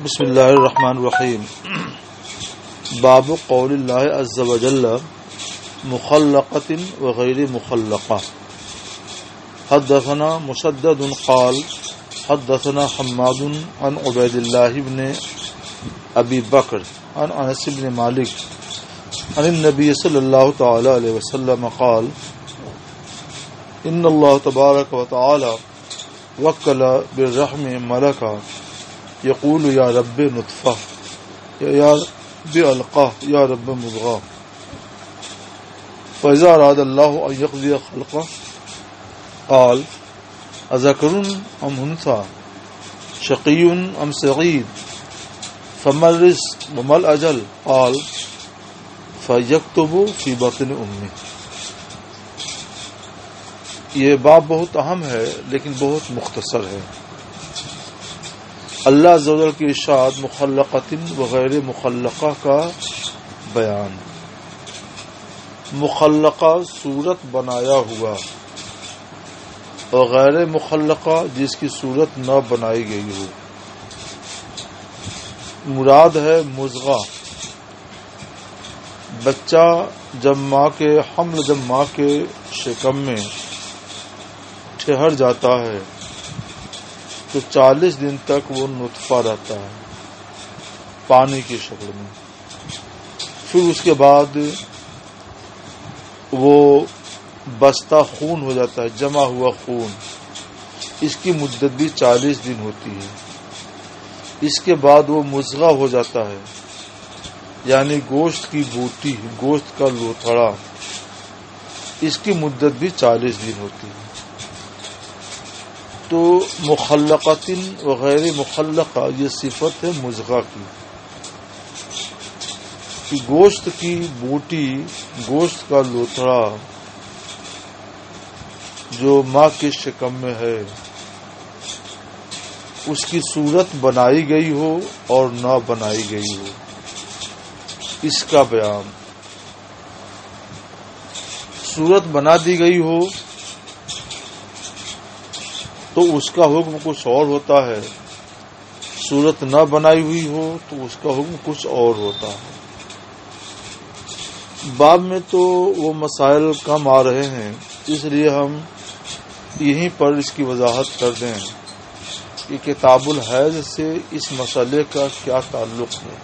بسم اللہ الرحمن الرحیم باب قول اللہ عز وجل مخلقۃ وغیر مخلقہ حدثنا مسدد قال حدثنا حماد عن عبید اللہ بن ابی بکر عن انس بن مالک عن النبی صلی اللہ تعالی علیہ وسلم قال ان اللہ تبارک و تعالی وکل بالرحم ملکا یقول یا رب نطفہ یا رب علقہ یا رب مضغہ فإذا أراد الله أن يقضي خلقه قال أذكر أم أنثى شقي أم سعيد فما الرزق وما الأجل قال فيكتب في بطن أمه. یہ باب بہت اہم ہے لیکن بہت مختصر ہے. اللہ عز و جل کی ارشاد مخلقۃ وغیر مخلقہ کا بیان. مخلقہ صورت بنایا ہوا اور غیر مخلقہ جس کی صورت نہ بنائی گئی ہو. مراد ہے مضغہ. بچہ جب ماں کے شکم میں ٹھہر جاتا ہے تو 40 دن تک وہ نطفہ رہتا ہے پانی کی شکل میں. پھر اس کے بعد وہ بستہ خون ہو جاتا ہے، جمع ہوا خون. اس کی مدت بھی 40 دن ہوتی ہے. اس کے بعد وہ مضغہ ہو جاتا ہے، یعنی گوشت کی بوٹی، گوشت کا لوتھڑا. اس کی مدت بھی 40 دن ہوتی ہے. تو مخلقۃ وغیر مخلقہ یہ صفت ہے مضغہ کی، کہ گوشت کی بوٹی، گوشت کا لوتھڑا جو ماں کے شکم میں ہے اس کی صورت بنائی گئی ہو اور نہ بنائی گئی ہو، اس کا بیان. صورت بنا دی گئی ہو تو اس کا حکم کچھ اور ہوتا ہے، صورت نہ بنائی ہوئی ہو تو اس کا حکم کچھ اور ہوتا ہے. باب میں تو وہ مسائل کم آ رہے ہیں، اس لیے ہم یہیں پر اس کی وضاحت کر دیں کہ کتاب الحیض سے اس مسئلے کا کیا تعلق ہے.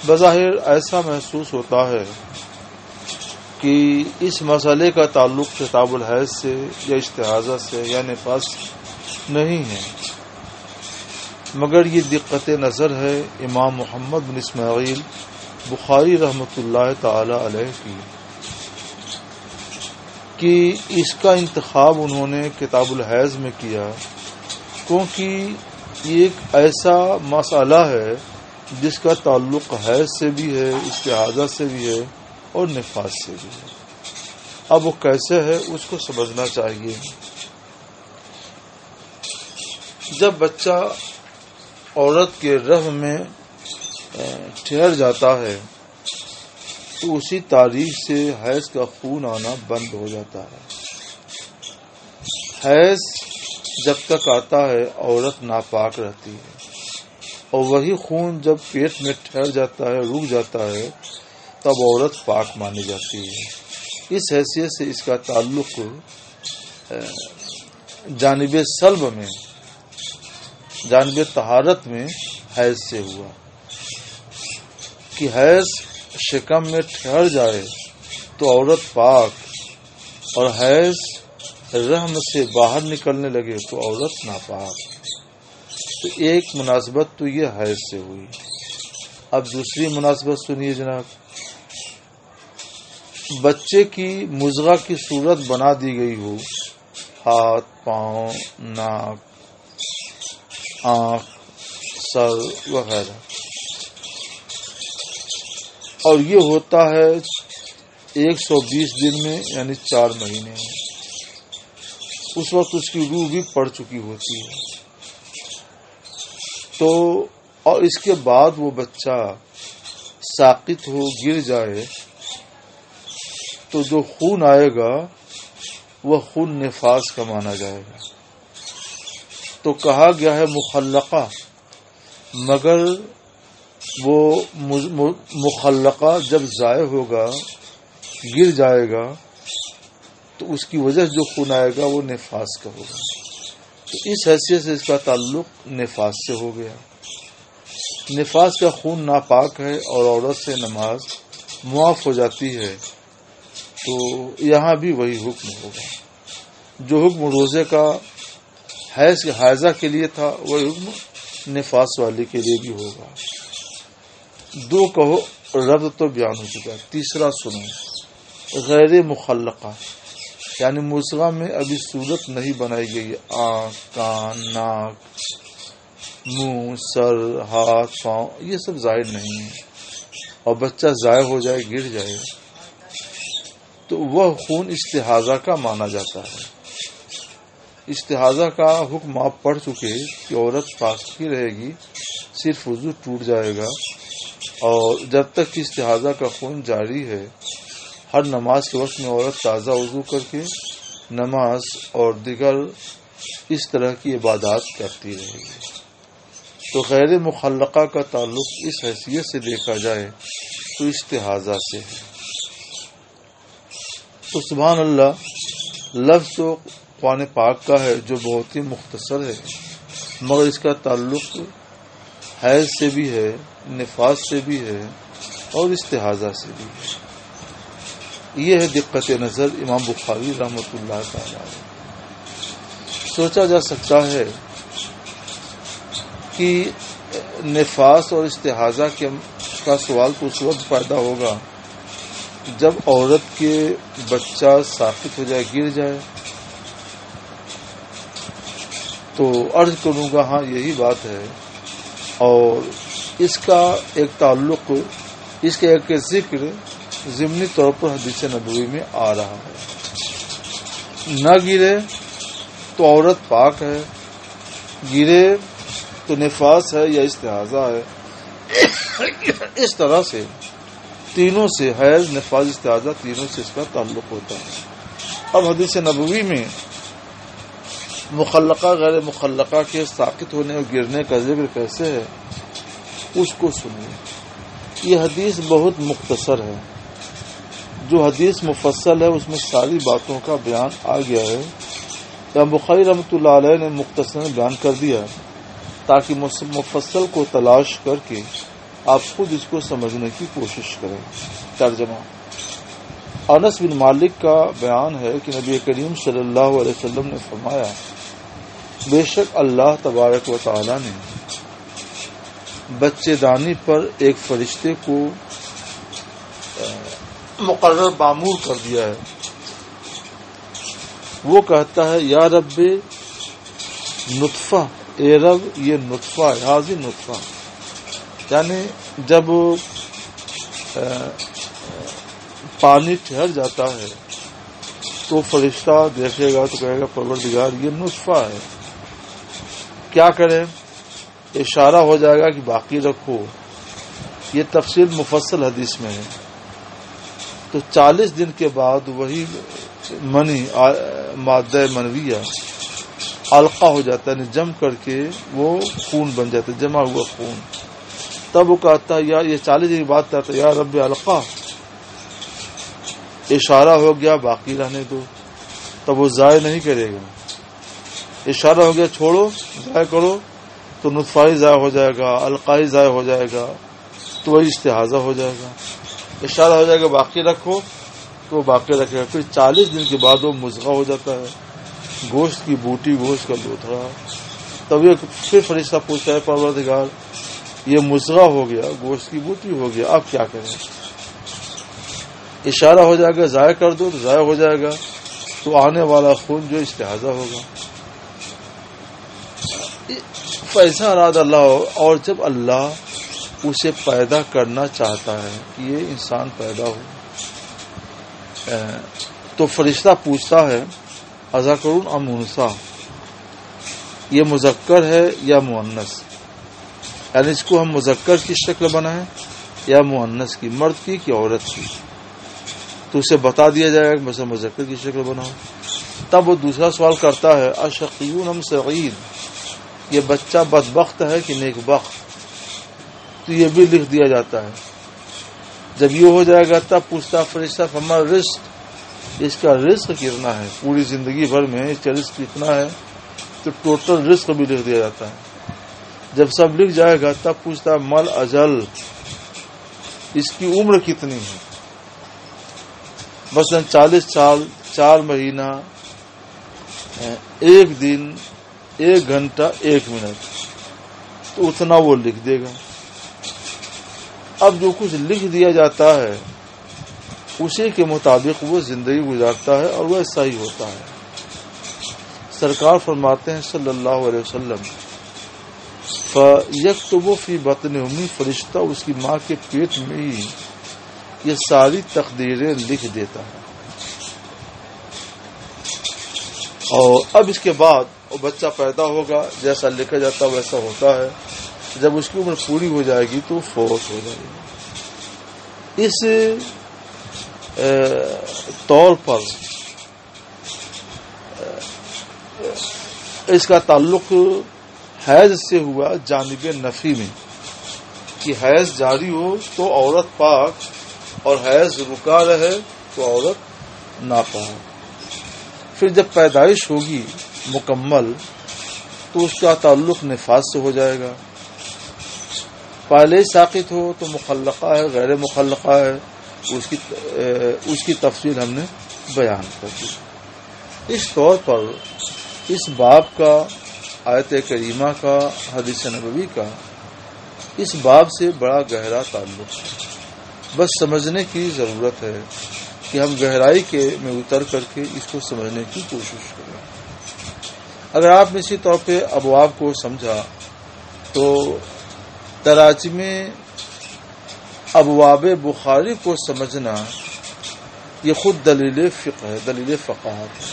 بظاہر ایسا محسوس ہوتا ہے کہ اس مسئلے کا تعلق کتاب الحیض سے یا استحاضہ سے یا نفاس نہیں ہے، مگر یہ دقت نظر ہے امام محمد بن اسماعیل بخاری رحمۃ اللہ تعالی علیہ کی، کہ اس کا انتخاب انہوں نے کتاب الحیض میں کیا کیونکہ یہ ایک ایسا مسئلہ ہے جس کا تعلق حیض سے بھی ہے، استحاضہ سے بھی ہے اور نفاس سے بھی ہے. اب وہ کیسے ہے اس کو سمجھنا چاہیے. جب بچہ عورت کے رحم میں ٹھہر جاتا ہے تو اسی تاریخ سے حیض کا خون آنا بند ہو جاتا ہے. حیض جب تک آتا ہے عورت ناپاک رہتی ہے، اور وہی خون جب پیٹ میں ٹھہر جاتا ہے، رک جاتا ہے، تب عورت پاک مانی جاتی ہے. اس حیثیت سے اس کا تعلق جانب سلب میں، جانب طہارت میں حیض سے ہوا. کہ حیض شکم میں ٹھہر جائے تو عورت پاک، اور حیض رحم سے باہر نکلنے لگے تو عورت ناپاک. تو ایک مناسبت تو یہ حیض سے ہوئی. اب دوسری مناسبت سنیے جناب. بچے کی مضغہ کی صورت بنا دی گئی ہو، ہاتھ، پاؤں، ناک، آنکھ، سر وغیرہ، اور یہ ہوتا ہے 120 دن میں، یعنی 4 مہینے میں. اس وقت اس کی روح بھی پڑ چکی ہوتی ہے. تو اور اس کے بعد وہ بچہ ساقط ہو، گر جائے تو جو خون آئے گا وہ خون نفاس کا مانا جائے گا. تو کہا گیا ہے مخلقہ، مگر وہ مخلقہ جب ضائع ہوگا، گر جائے گا، تو اس کی وجہ جو خون آئے گا وہ نفاس کا ہوگا. تو اس حیثیت سے اس کا تعلق نفاس سے ہو گیا. نفاس کا خون ناپاک ہے اور عورت سے نماز معاف ہو جاتی ہے، تو یہاں بھی وہی حکم ہوگا. جو حکم روزے کا حیضہ کے لیے تھا وہی حکم نفاس والی کے لیے بھی ہوگا. دو کہو ربط تو بیان ہو چکا. تیسرا سنو، غیر مخلقہ یعنی مصغہ میں ابھی صورت نہیں بنائی گئی. آنکھ، کان، ناک، منہ، سر، ہاتھ، پاؤں، یہ سب ظاہر نہیں ہے، اور بچہ ضائع ہو جائے، گر جائے، تو وہ خون استحاضہ کا مانا جاتا ہے. استحاضہ کا حکم آپ پڑھ چکے کہ عورت پاک ہی رہے گی، صرف وضو ٹوٹ جائے گا، اور جب تک کہ استحاضہ کا خون جاری ہے ہر نماز کے وقت میں عورت تازہ وضو کر کے نماز اور دیگر اس طرح کی عبادات کرتی رہے گی. تو غیر مخلقہ کا تعلق اس حیثیت سے دیکھا جائے تو استحاضہ سے ہے. تو سبحان اللہ، لفظ تو قرآن پاک کا ہے جو بہت ہی مختصر ہے، مگر اس کا تعلق حیض سے بھی ہے، نفاس سے بھی ہے، اور استحاضہ سے بھی ہے. یہ ہے دقت نظر امام بخاری رحمۃ اللہ تعالی علیہ. سوچا جا سکتا ہے کہ نفاس اور استحاضہ کا سوال تو اس وقت پیدا ہوگا جب عورت کے بچہ ساقط ہو جائے، گر جائے. تو عرض کروں گا ہاں یہی بات ہے، اور اس کا ایک تعلق، اس کا ایک ذکر ضمنی طور پر حدیث نبوی میں آ رہا ہے. نہ گرے تو عورت پاک ہے، گرے تو نفاس ہے یا استحاضہ ہے. اس طرح سے تینوں سے، حیض، نفاس، استحاضہ، تینوں سے اس کا تعلق ہوتا ہے. اب حدیث نبوی میں مخلقہ غیر مخلقہ کے ساقط ہونے اور گرنے کا ذکر کیسے ہے اس کو سنیے. یہ حدیث بہت مختصر ہے. جو حدیث مفصل ہے اس میں ساری باتوں کا بیان آ گیا ہے. امام بخاری رحمۃ اللہ علیہ نے مختصر بیان کر دیا تاکہ مفصل کو تلاش کر کے آپ خود اس کو سمجھنے کی کوشش کریں. ترجمہ: انس بن مالک کا بیان ہے کہ نبی کریم صلی اللہ علیہ وسلم نے فرمایا، بے شک اللہ تبارک و تعالی نے بچے دانی پر ایک فرشتے کو مقرر معمور کر دیا ہے. وہ کہتا ہے، یا رب نطفہ، اے رب یہ نطفہ ہے، حاضر نطفہ. یعنی جب پانی ٹھہر جاتا ہے تو فرشتہ دیکھے گا تو کہے گا پروردگار یہ نطفہ ہے. کیا کرے؟ اشارہ ہو جائے گا کہ باقی رکھو. یہ تفصیل مفصل حدیث میں ہے. تو 40 دن کے بعد وہی منی، مادہ منویہ علقہ ہو جاتا ہے، یعنی جم کر کے وہ خون بن جاتا ہے، جمع ہوا خون. تب وہ کہتا ہے، یا یہ 40 دن کی بات کرتا ہے، یا رب علقہ، اشارہ ہو گیا باقی رہنے دو. تب وہ ضائع نہیں کرے گا. اشارہ ہو گیا چھوڑو، ضائع کرو، تو نطفہ ضائع ہو جائے گا، علقہ ضائع ہو جائے گا، تو وہی استحاضہ ہو جائے گا. اشارہ ہو جائے گا باقی رکھو تو باقی رکھے گا. پھر 40 دن کے بعد وہ مضغہ ہو جاتا ہے، گوشت کی بوٹی، گوشت کا لوتھڑا. تب یہ پھر فرشتہ پوچھتا ہے، پروردگار یہ مضغہ ہو گیا، گوشت کی بوٹی ہو گیا، اب کیا کریں؟ اشارہ ہو جائے گا ضائع کر دو تو ضائع ہو جائے گا، تو آنے والا خون جو استحاضہ ہوگا. فیضا اراد اللہ، اور جب اللہ اسے پیدا کرنا چاہتا ہے کہ یہ انسان پیدا ہو، تو فرشتہ پوچھتا ہے، اذکرون ام انثی، یہ مذکر ہے یا مؤنث؟ یعنی اس کو ہم مذکر کی شکل بنائیں یا مؤنث کی، مرد کی کہ عورت کی. تو اسے بتا دیا جائے گا کہ مثلا مذکر کی شکل بناؤ. تب وہ دوسرا سوال کرتا ہے، اشقیون ام سعید، یہ بچہ بدبخت ہے کہ نیک بخت؟ تو یہ بھی لکھ دیا جاتا ہے. جب یہ ہو جائے گا تب پوچھتا فرشتہ فما رزق، اس کا رزق کتنا ہے، پوری زندگی بھر میں اس کا رزق کتنا ہے، تو ٹوٹل رزق بھی لکھ دیا جاتا ہے. جب سب لکھ جائے گا تب پوچھتا مل اجل، اس کی عمر کتنی ہے، مثلا 40 سال 4 مہینہ 1 دن 1 گھنٹہ 1 منٹ، تو اتنا وہ لکھ دے گا. اب جو کچھ لکھ دیا جاتا ہے اسی کے مطابق وہ زندگی گزارتا ہے اور وہ ایسا ہی ہوتا ہے. سرکار فرماتے ہیں صلی اللہ علیہ وسلم فَيَكْتُبُ فِي بَطْنِ أُمِّهِ، فرشتہ اس کی ماں کے پیٹ میں ہی یہ ساری تقدیریں لکھ دیتا ہے. اور اب اس کے بعد وہ بچہ پیدا ہوگا، جیسا لکھا جاتا ہے ویسا ہوتا ہے. جب اس کی عمر پوری ہو جائے گی تو فوت ہو جائے گی. اس طور پر اس کا تعلق حیض سے ہوا جانب نفی میں، کہ حیض جاری ہو تو عورت پاک اور حیض رکا رہے تو عورت ناپاک. پھر جب پیدائش ہوگی مکمل تو اس کا تعلق نفاس سے ہو جائے گا. پہلے ساقط ہو تو مخلقہ ہے غیر مخلقہ ہے، اس کی تفصیل ہم نے بیان کر دی. اس طور پر اس باب کا، آیت کریمہ کا، حدیث نبوی کا اس باب سے بڑا گہرا تعلق ہے. بس سمجھنے کی ضرورت ہے کہ ہم گہرائی میں اتر کر کے اس کو سمجھنے کی کوشش کریں. اگر آپ نے اسی طور پہ ابواب کو سمجھا تو تراجم ابواب بخاری کو سمجھنا یہ خود دلیل فقہ ہے، دلیل فقاہت ہے.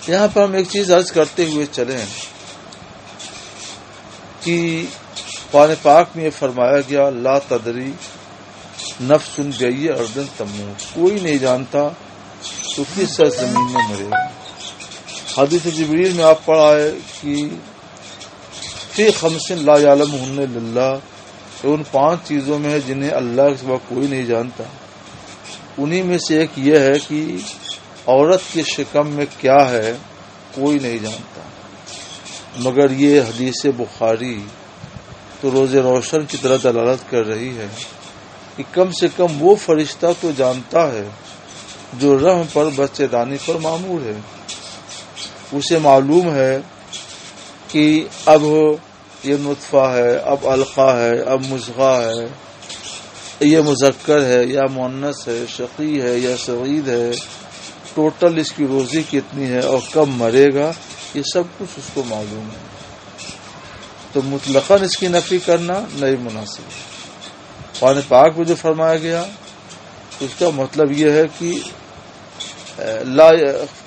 یہاں پر ہم ایک چیز عرض کرتے ہوئے چلیں کہ قرآن پاک میں یہ فرمایا گیا لا تدری نفس بأی ارض تموت، کوئی نہیں جانتا تو کس سرزمین میں مرے گا. حدیث جبریل میں آپ پڑھا ہے کہ فی خمس لا یعلمہن الا اللہ، ان 5 چیزوں میں ہے جنہیں اللہ کے سوا کوئی نہیں جانتا. انہی میں سے ایک یہ ہے کہ عورت کے شکم میں کیا ہے کوئی نہیں جانتا. مگر یہ حدیث بخاری تو روز روشن کی طرح دلالت کر رہی ہے کہ کم سے کم وہ فرشتہ تو جانتا ہے جو رحم پر بچے دانی پر مامور ہے. اسے معلوم ہے کہ اب یہ نطفہ ہے، اب علقہ ہے، اب مضغہ ہے، یہ مذکر ہے یا مؤنث ہے، شقی ہے یا سعید ہے، ٹوٹل اس کی روزی کتنی ہے اور کب مرے گا، یہ سب کچھ اس کو معلوم ہے. تو مطلقاً اس کی نفی کرنا نہیں مناسب. قرآن پاک میں جو فرمایا گیا اس کا مطلب یہ ہے کہ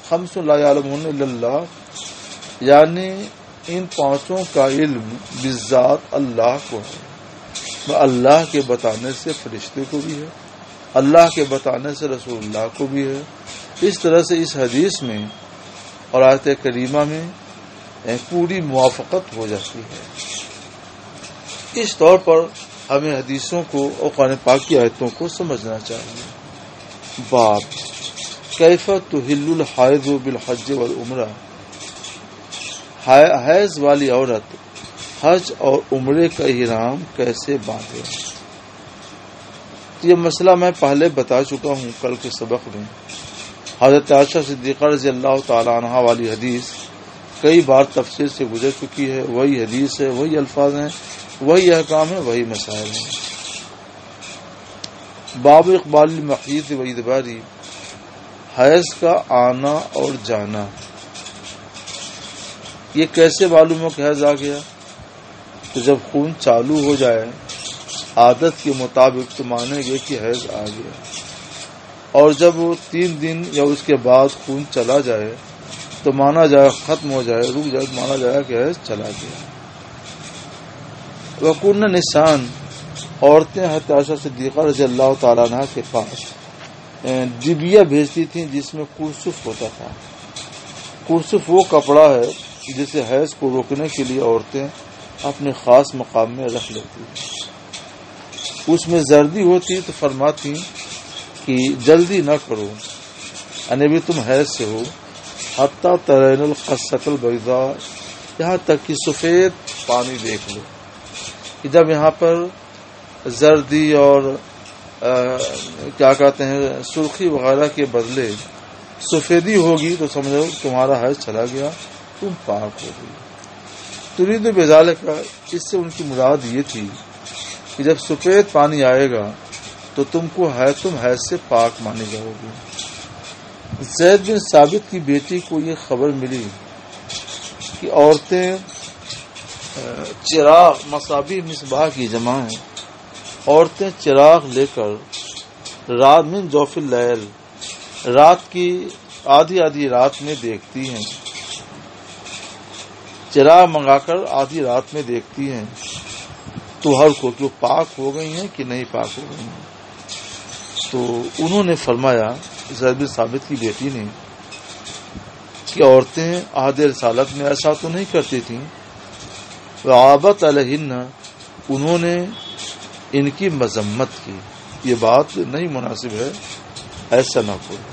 خمس لا یعلمہن الا اللہ، یعنی ان 5 کا علم بالذات اللہ کو ہے. اللہ کے بتانے سے فرشتے کو بھی ہے، اللہ کے بتانے سے رسول اللہ کو بھی ہے. اس طرح سے اس حدیث میں اور آیت کریمہ میں پوری موافقت ہو جاتی ہے. اس طور پر ہمیں حدیثوں کو اور قرآن پاک کی آیتوں کو سمجھنا چاہیے. باب کیف تحل الحائض بالحج والعمرہ، حیض والی عورت حج اور عمرے کا احرام کیسے باندھے. یہ مسئلہ میں پہلے بتا چکا ہوں کل کے سبق میں. حضرت عائشہ صدیقہ رضی اللہ تعالی عنہا والی حدیث کئی بار تفصیل سے گزر چکی ہے. وہی حدیث ہے، وہی الفاظ ہیں، وہی احکام ہیں، وہی مسائل ہیں. باب اقبال المحیض و ادباری، حیض کا آنا اور جانا. یہ کیسے معلوم ہو کہ حیض آ گیا؟ تو جب خون چالو ہو جائے عادت کے مطابق تو مانیں گے کہ حیض آ گیا، اور جب 3 دن یا اس کے بعد خون چلا جائے تو مانا جائے ختم ہو جائے، رک جائے، مانا جائے کہ حیض چلا گیا. وَكُنَّ نسان، عورتیں حضرت عائشہ صدیقہ رضی اللہ تعالیٰ عنہ کے پاس ڈبیا بھیجتی تھیں جس میں کرسف ہوتا تھا. کرسف وہ کپڑا ہے جسے حیض کو روکنے کے لیے عورتیں اپنے خاص مقام میں رکھ لیتی ہے۔ اس میں زردی ہوتی تو فرماتی کہ جلدی نہ کرو، ابھی تم حیض سے ہو، حتیٰ ترین القصۃ البیضاء، یہاں تک کہ سفید پانی دیکھ لو۔ کہ جب یہاں پر زردی اور کیا کہتے ہیں سرخی وغیرہ کے بدلے سفیدی ہوگی تو سمجھو تمہارا حیض چلا گیا، تم پاک ہو گئی۔ ترید بذالک، اس سے ان کی مراد یہ تھی کہ جب سفید پانی آئے گا تو تم حیض سے پاک مانی جاؤ گی۔ زید بن ثابت کی بیٹی کو یہ خبر ملی کہ عورتیں چراغ، مصابیح مصباح کی جمع ہیں، عورتیں چراغ لے کر رات من جوف اللیل، رات کی آدھی رات میں دیکھتی ہیں، چراغ منگا کر آدھی رات میں دیکھتی ہیں تو ہر کو کہ وہ پاک ہو گئی ہیں کہ نہیں پاک ہو گئی ہیں۔ تو انہوں نے فرمایا، زید بن ثابت کی بیٹی نے، کہ عورتیں عہد رسالت میں ایسا تو نہیں کرتی تھیں، وعابت علیہن، انہوں نے ان کی مذمت کی، یہ بات نہیں مناسب ہے، ایسا نہ کرو۔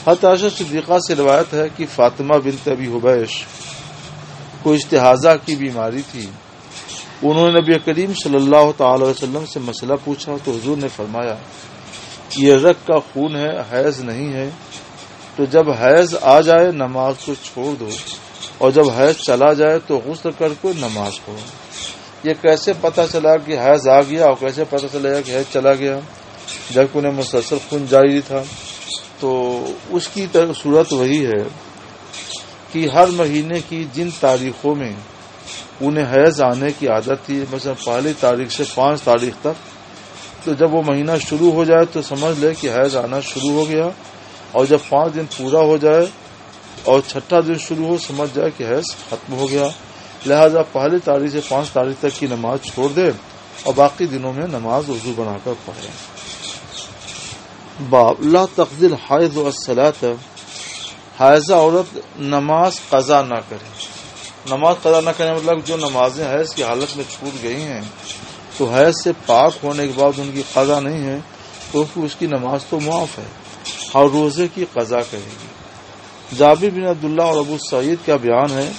حضرت عائشہ صدیقہ سے روایت ہے کہ فاطمہ بنت ابی حبیش کو استحاضہ کی بیماری تھی، انہوں نے نبی کریم صلی اللہ تعالی وسلم سے مسئلہ پوچھا تو حضور نے فرمایا یہ رگ کا خون ہے، حیض نہیں ہے، تو جب حیض آ جائے نماز کو چھوڑ دو، اور جب حیض چلا جائے تو غسل کر کے نماز پڑھو۔ یہ کیسے پتہ چلا کہ حیض آ گیا اور کیسے پتہ چلا کہ حیض چلا گیا جبکہ انہیں مسلسل خون جاری تھا؟ تو اس کی صورت وہی ہے کہ ہر مہینے کی جن تاریخوں میں انہیں حیض آنے کی عادت تھی، مثلا پہلی تاریخ سے 5 تاریخ تک، تو جب وہ مہینہ شروع ہو جائے تو سمجھ لے کہ حیض آنا شروع ہو گیا، اور جب 5 دن پورا ہو جائے اور 6واں دن شروع ہو سمجھ جائے کہ حیض ختم ہو گیا۔ لہذا پہلی تاریخ سے 5 تاریخ تک کی نماز چھوڑ دے اور باقی دنوں میں نماز وضو بنا کر پڑھے۔ باب لا تقضی الحائض والصلاۃ، حائضہ عورت نماز قضا نہ کرے۔ نماز قضا نہ کرنے مطلب جو نمازیں حیض کی حالت میں چھوٹ گئی ہیں تو حیض سے پاک ہونے کے بعد ان کی قضا نہیں ہے، تو اس کی نماز تو معاف ہے، ہر روزے کی قضا کرے گی۔ جابر بن عبداللہ اور ابو سعید کا بیان ہے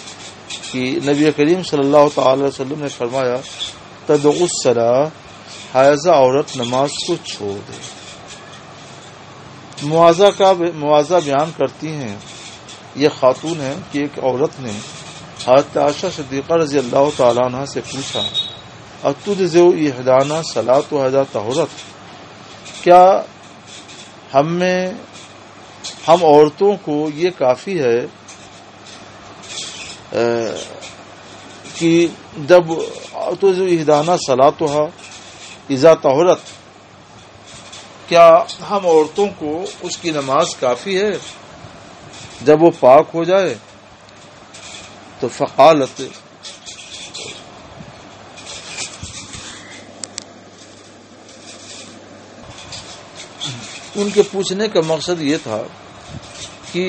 کہ نبی کریم صلی اللہ تعالی وسلم نے فرمایا تدع الصلاۃ، حائضہ عورت نماز کو چھوڑ دے۔ موازہ بیان کرتی ہیں، یہ خاتون ہے کہ ایک عورت نے حضرت عائشہ صدیقہ رضی اللہ تعالیٰ عنہ سے پوچھا اتجزئ احدانا صلاۃ اذا طہرت، کیا ہم عورتوں کو یہ کافی ہے کہ جب تجزئ احدانا صلاتها اذا طہرت، کیا ہم عورتوں کو اس کی نماز کافی ہے جب وہ پاک ہو جائے؟ تو فقالت، ان کے پوچھنے کا مقصد یہ تھا کہ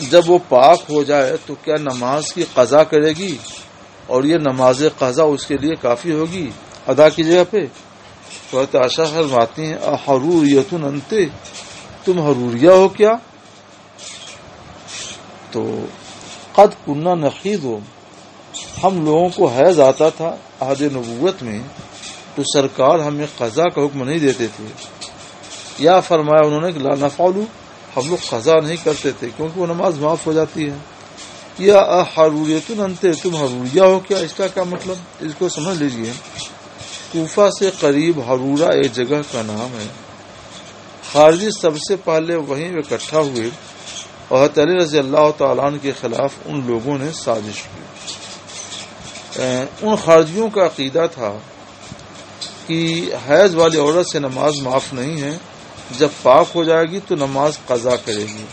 جب وہ پاک ہو جائے تو کیا نماز کی قضا کرے گی، اور یہ نماز قضا اس کے لیے کافی ہوگی ادا کی جگہ پہ؟ تو حضرت عائشہ فرماتی ہیں احروریۃ انت، تم حروریہ ہو کیا؟ تو قد کننا نخیض، ہم لوگوں کو حیض آتا تھا عہد نبوت میں تو سرکار ہمیں قضا کا حکم نہیں دیتے تھے، یا فرمایا انہوں نے کہ لا نفعل، ہم لوگ قضا نہیں کرتے تھے کیونکہ وہ نماز معاف ہو جاتی ہے۔ یا حروریۃ انت، تم حروریہ ہو کیا، اس کا کیا مطلب؟ اس کو سمجھ لیجئے، کوفہ سے قریب حرورہ ایک جگہ کا نام ہے، خارجی سب سے پہلے وہیں اکٹھا ہوئے اور حضرت علی رضی اللہ تعالیٰ عنہ کے خلاف ان لوگوں نے سازش کی۔ ان خارجیوں کا عقیدہ تھا کہ حیض والی عورت سے نماز معاف نہیں ہے، جب پاک ہو جائے گی تو نماز قضا کرے گی۔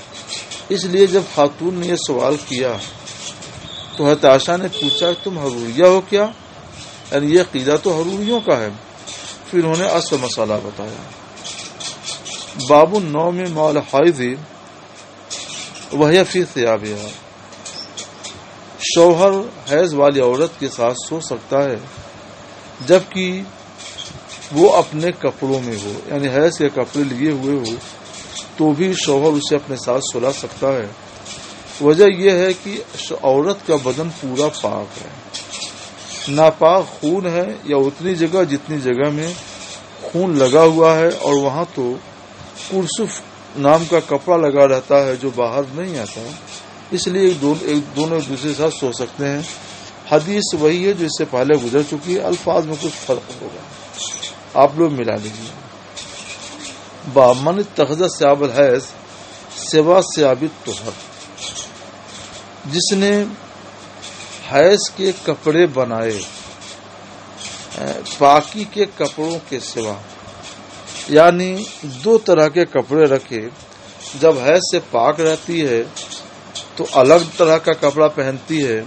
اس لیے جب خاتون نے یہ سوال کیا تو حضرت عائشہ نے پوچھا تم حروریہ ہو کیا، یعنی یہ عقیدہ تو حروریوں کا ہے۔ پھر انہوں نے اصل مسئلہ بتایا۔ باب النوم مع الحائض وہی فی ثیابها، شوہر حیض والی عورت کے ساتھ سو سکتا ہے جبکہ وہ اپنے کپڑوں میں ہو، یعنی حیض کے کپڑے لیے ہوئے ہو تو بھی شوہر اسے اپنے ساتھ سلا سکتا ہے۔ وجہ یہ ہے کہ عورت کا بدن پورا پاک ہے، ناپاک خون ہے یا اتنی جگہ جتنی جگہ میں خون لگا ہوا ہے، اور وہاں تو کرسف نام کا کپڑا لگا رہتا ہے جو باہر نہیں آتا، اس لیے دونوں ایک دوسرے کے ساتھ سو سکتے ہیں۔ حدیث وہی ہے جو اس سے پہلے گزر چکی ہے، الفاظ میں کچھ فرق ہوگا، آپ لوگ ملا لیجیے۔ باب من اتخذ ثیاب الحیض سوا ثیاب الطہر، جس نے حیض کے کپڑے بنائے پاکی کے کپڑوں کے سوا، یعنی دو طرح کے کپڑے رکھے، جب حیض سے پاک رہتی ہے تو الگ طرح کا کپڑا پہنتی ہے،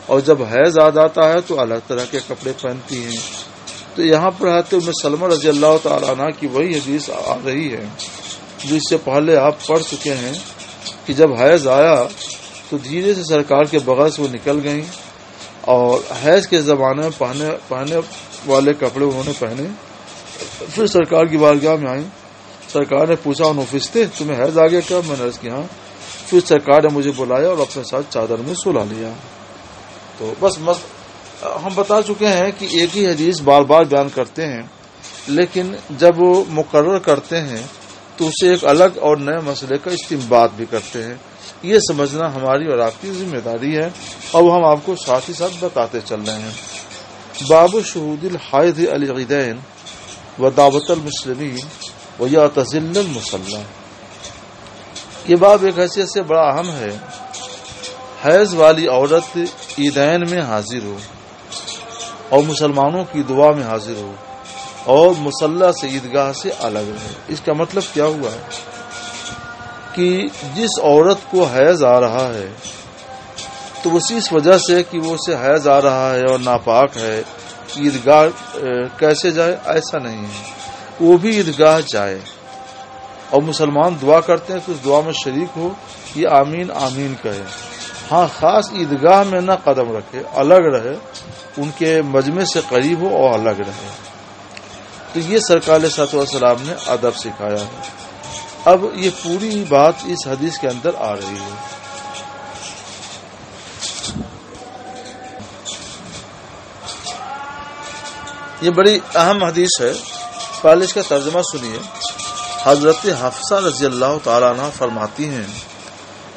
اور جب حیض آ جاتا ہے تو الگ طرح کے کپڑے پہنتی ہیں۔ تو یہاں پر حضرت ام سلمہ رضی اللہ تعالیٰ عنہ کی وہی حدیث آ رہی ہے جو اس سے پہلے آپ پڑھ چکے ہیں کہ جب حیض آیا تو دھیرے سے سرکار کے بغل سے وہ نکل گئیں، اور حیض کے زمانے میں پہنے والے کپڑے انہوں نے پہنے، پھر سرکار کی بارگاہ میں آئیں۔ سرکار نے پوچھا نفستے، تمہیں حیض آ گیا کیا؟ میں نے عرض کی ہاں۔ پھر سرکار نے مجھے بلایا اور اپنے ساتھ چادر میں سلا لیا۔ تو بس ہم بتا چکے ہیں کہ ایک ہی حدیث بار بار بیان کرتے ہیں، لیکن جب وہ مقرر کرتے ہیں تو اسے ایک الگ اور نئے مسئلے کا استنباط بھی کرتے ہیں۔ یہ سمجھنا ہماری اور آپ کی ذمہ داری ہے، اور وہ ہم آپ کو ساتھ ہی ساتھ بتاتے چل رہے ہیں۔ باب شہود الحائض العیدین و دعوت المسلمین و یعتزل المصلی، یہ باب ایک حیثیت سے بڑا اہم ہے۔ حیض والی عورت عیدین میں حاضر ہو اور مسلمانوں کی دعا میں حاضر ہو، اور مصلی سے عیدگاہ سے الگ رہے۔ اس کا مطلب کیا ہوا ہے کہ جس عورت کو حیض آ رہا ہے تو اسی اس وجہ سے کہ وہ اسے حیض آ رہا ہے اور ناپاک ہے، عیدگاہ کیسے جائے؟ ایسا نہیں ہے، وہ بھی عیدگاہ جائے، اور مسلمان دعا کرتے ہیں تو اس دعا میں شریک ہو، یہ آمین آمین کہے۔ ہاں، خاص عیدگاہ میں نہ قدم رکھے، الگ رہے، ان کے مجمع سے قریب ہو اور الگ رہے۔ تو یہ سرکار علیہ الصلوۃ والسلام نے ادب سکھایا ہے۔ اب یہ پوری بات اس حدیث کے اندر آ رہی ہے۔ یہ بڑی اہم حدیث ہے، پہلے اس کا ترجمہ سنیے۔ حضرت حفصہ رضی اللہ تعالیٰ عنہ فرماتی ہیں،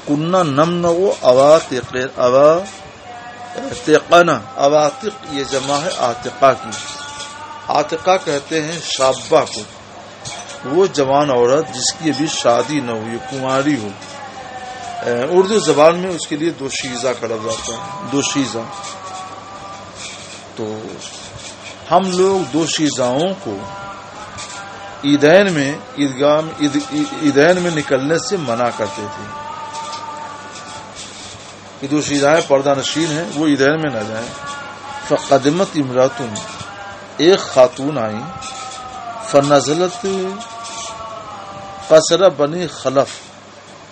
کننا نمنع عواتق، یہ جمع ہے عاتقہ کی۔ عاتقہ کہتے ہیں شابہ کو، وہ جوان عورت جس کی ابھی شادی نہ ہوئی، کنواری ہو۔ اردو زبان میں اس کے لیے دوشیزہ کا لفظ آتا ہے، دوشیزہ۔ تو ہم لوگ دوشیزاؤں کو عیدین میں نکلنے سے منع کرتے تھے کہ دوشیزائیں پردہ نشین ہیں، وہ عیدین میں نہ جائیں۔ فقدمت امراتن، ایک خاتون آئی، فنزلت قصر بنی خلف،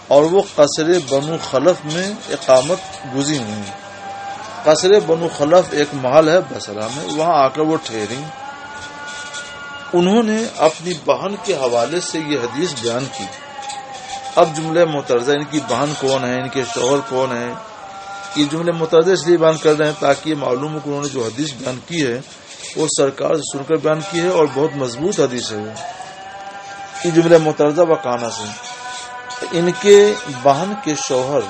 اور وہ قصر بنو خلف میں اقامت گزین ہوئی۔ قصر بنو خلف ایک محل ہے بصرہ میں، وہاں آ کر وہ ٹھہری۔ انہوں نے اپنی بہن کے حوالے سے یہ حدیث بیان کی۔ اب جملے مترجہ، ان کی بہن کون ہے، ان کے شوہر کون ہے، یہ جملے مترجہ اس لیے بیان کر رہے ہیں تاکہ یہ معلوم ہو کہ انہوں نے جو حدیث بیان کی ہے وہ سرکار سے سن کر بیان کی ہے، اور بہت مضبوط حدیث ہے۔ یہ جملے مترجہ وقانا سے ان کے بہن کے شوہر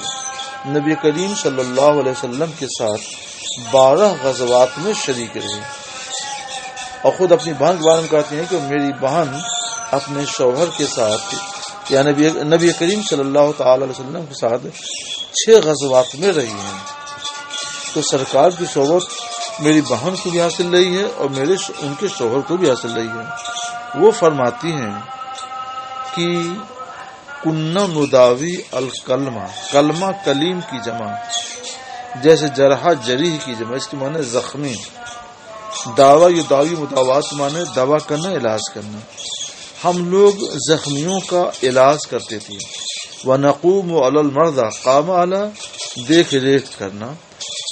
نبی کریم صلی اللہ علیہ وسلم کے ساتھ 12 غزوات میں شریک رہے، اور خود اپنی بہن کے بارے میں کہتے ہیں کہ میری بہن اپنے شوہر کے ساتھ، یا نبی کریم صلی اللہ تعالی علیہ وسلم کے ساتھ 6 غزوات میں رہی ہیں۔ تو سرکار کی صحبت میری بہن کو بھی حاصل رہی ہے اور ان کے شوہر کو بھی حاصل رہی ہے۔ وہ فرماتی ہیں کہ کنہ نداوی الکلمہ، کلمہ کلیم کی جمع، جیسے جرحہ جریح کی جمع، اس کے معنی زخمی، دعوی یداوی مداوات معنی دوا کرنا، علاج کرنا۔ ہم لوگ زخمیوں کا علاج کرتے تھے۔ وَنَقُومُ عَلَى الْمَرْضَى، قام علی، دیکھ ریکھ کرنا۔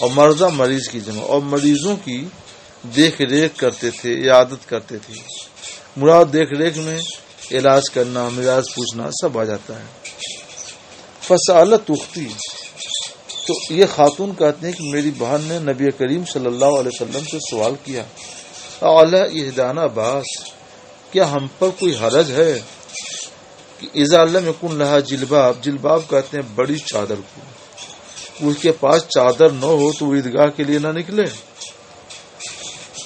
اور مرضى مریض کی جمع، اور مریضوں کی دیکھ ریکھ کرتے تھے، عیادت کرتے تھے۔ مراد دیکھ ریکھ میں علاج کرنا، مزاج پوچھنا سب آ جاتا ہے۔ فسألت اختی، تو یہ خاتون کہتے ہیں کہ میری بہن نے نبی کریم صلی اللہ علیہ وسلم سے سوال کیا، اعلی اہدانا باس، کیا ہم پر کوئی حرج ہے کہ اذا لم یکن لها جلباب، جلباب کہتے ہیں بڑی چادر کو، اس کے پاس چادر نہ ہو تو وہ عیدگاہ کے لیے نہ نکلے؟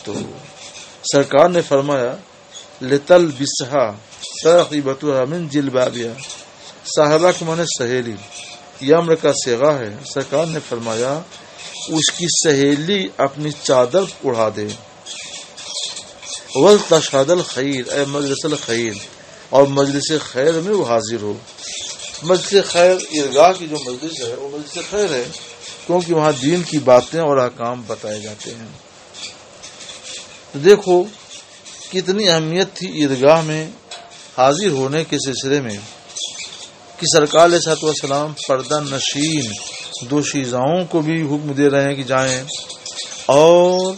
تو سرکار نے فرمایا لتلبسها صاحبتها من جلبابها، صاحبہ کے معنی سہیلی، یہ امر کا صیغہ ہے۔ سرکار نے فرمایا اس کی سہیلی اپنی چادر اڑا دے۔ وَلْتَشْهَدَ الْخَيْرَ، اے مجلس الخیر، اور مجلس خیر میں وہ حاضر ہو۔ مجلس خیر عیدگاہ کی جو مجلس ہے وہ مجلس خیر ہے، کیونکہ وہاں دین کی باتیں اور احکام بتائے جاتے ہیں۔ تو دیکھو کتنی اہمیت تھی عیدگاہ میں حاضر ہونے کے سلسلے میں کہ سرکار علیہ الصلوۃ والسلام پردہ نشین دو شیزاؤں کو بھی حکم دے رہے ہیں کہ جائیں، اور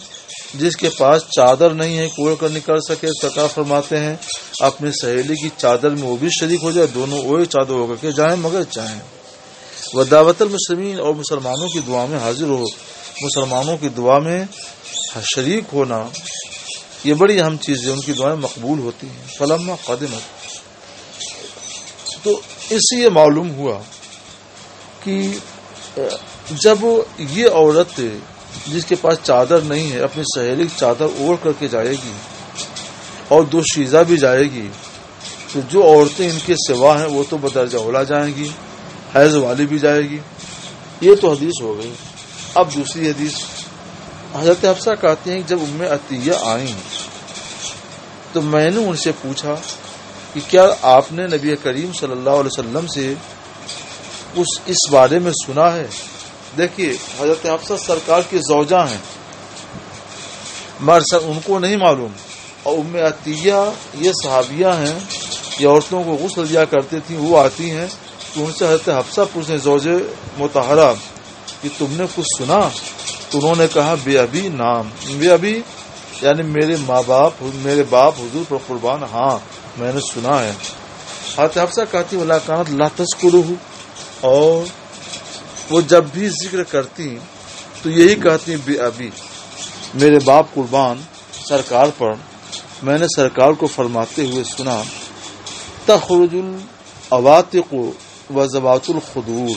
جس کے پاس چادر نہیں ہے کوڑ کر نکل سکے، سرکار فرماتے ہیں اپنی سہیلی کی چادر میں وہ بھی شریک ہو جائے، دونوں اوے چادر ہو کر کے جائیں مگر چاہیں۔ وہ دعوت المسلمین، اور مسلمانوں کی دعا میں حاضر ہو، مسلمانوں کی دعا میں شریک ہونا یہ بڑی اہم چیز ہے، ان کی دعائیں مقبول ہوتی ہیں۔ فلما قدمت، تو اس سے یہ معلوم ہوا کہ جب یہ عورت جس کے پاس چادر نہیں ہے اپنی سہیلی کی چادر اوڑھ کر کے جائے گی اور دو شیزہ بھی جائے گی، تو جو عورتیں ان کے سوا ہیں وہ تو بدرجہ اولا جائیں گی، حیض والی بھی جائے گی۔ یہ تو حدیث ہو گئی۔ اب دوسری حدیث، حضرت حفصہ کہتے ہیں کہ جب ام عطیہ آئیں تو میں نے ان سے پوچھا کہ کیا آپ نے نبی کریم صلی اللہ علیہ وسلم سے اس بارے میں سنا ہے؟ دیکھیے حضرت حفصہ سرکار کی زوجہ ہیں، مگر ان کو نہیں معلوم، اور ام عطیہ یہ صحابیہ ہیں، یہ عورتوں کو غسل دیا کرتی تھیں، وہ آتی ہیں تو ان سے حضرت حفصہ پوچھیں زوج مطہرہ کہ تم نے کچھ سنا؟ تو انہوں نے کہا بے ابی نام، بے ابی یعنی میرے باپ حضور پر قربان، ہاں میں نے سنا ہے۔ حضرت حفصہ کہتی ولا کانت لا تذکرہ، اور وہ جب بھی ذکر کرتی تو یہی کہتی بے ابی، میرے باپ قربان سرکار پر۔ میں نے سرکار کو فرماتے ہوئے سنا تخرج العواتق و ذوات الخدور،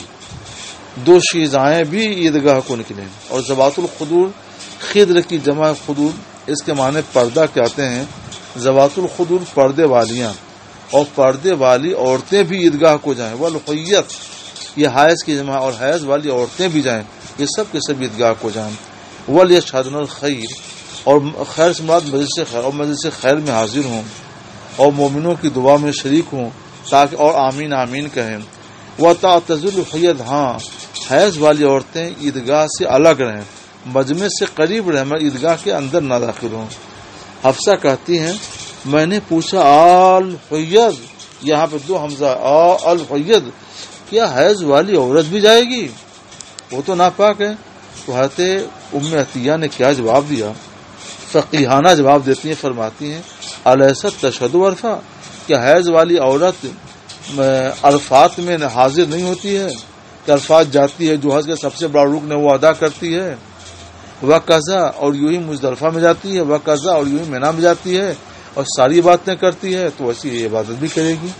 دو شیزائیں بھی عیدگاہ کو نکلیں، اور ذوات الخدور خدر کی جمع خدور، اس کے معنی پردہ کہتے ہیں۔ ذوات الخدور پردے والیاں، اور پردے والی عورتیں بھی عیدگاہ کو جائیں۔ والحیت یہ حیض کی جمع، اور حیض والی عورتیں بھی جائیں، یہ سب کے سب عیدگاہ کو جائیں۔ ولیشہدن الخیر، اور خیر سے مراد مجلس خیر، اور مجلس خیر میں حاضر ہوں اور مومنوں کی دعا میں شریک ہوں تاکہ اور آمین آمین کہیں۔ وتعتزل الحیض، ہاں حیض والی عورتیں عیدگاہ سے الگ رہیں، مجمع سے قریب رہیں، مگر عیدگاہ کے اندر نہ داخل ہوں۔ حفصہ کہتی ہیں میں نے پوچھا الحیض، یہاں پہ دو حمزہ، الحیض، کیا حیض والی عورت بھی جائے گی؟ وہ تو ناپاک ہے۔ تو حضرت ام عطیہ نے کیا جواب دیا؟ فقیہانہ جواب دیتی ہیں، فرماتی ہیں الیست تشہد عرفہ، کیا حیض والی عورت عرفات میں حاضر نہیں ہوتی ہے کہ عرفات جاتی ہے، جو حج کا سب سے بڑا رکن ہے وہ ادا کرتی ہے، وقضا، اور یوں ہی مزدلفہ میں جاتی ہے، وقضا، اور یوں ہی مینا میں جاتی ہے، اور ساری باتیں کرتی ہے، تو ایسی یہ عبادت بھی کرے گی۔